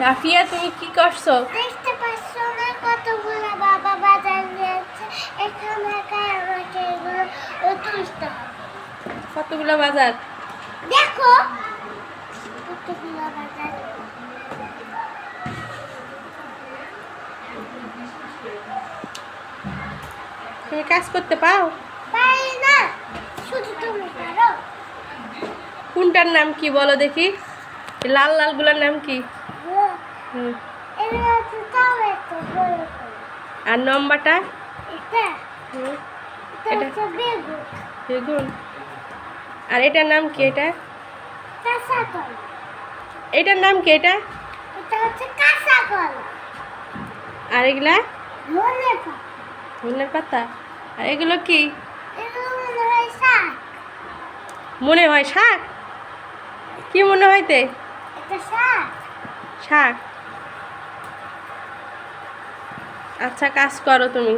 রাফিয়া, তুমি কি করছো? দেখতে পাচ্ছ না কতগুলো বাবা বাজার নিয়েছে। এখানে আমাকে এগুলো তুলতে হবে। কতগুলো বাজার? দেখো কতগুলো বাজার। তুমি কাজ করতে পাও? পারি না, শুধু তুমি পারো। কোনটার নাম কি বলো দেখি? লাল লাল গুলার নাম কি? হুম। এগুলো হচ্ছে টমেটো, বড় করে। আর নম্বরটা? এটা হুম। এটা হচ্ছে বেগুন। বেগুন। আর এটার নাম কি? এটা কাঁচা কলা। এটার নাম কি? এটা এটা হচ্ছে কাঁচা কলা। আর এগুলা? ধনে পাতা। ধনের পাতা। আর এগুলো কি? এগুলো মনে হয় শাক। মনে হয় শাক? কি মনে হইতে? এটা শাক। শাক। আচ্ছা, কাজ করো তুমি।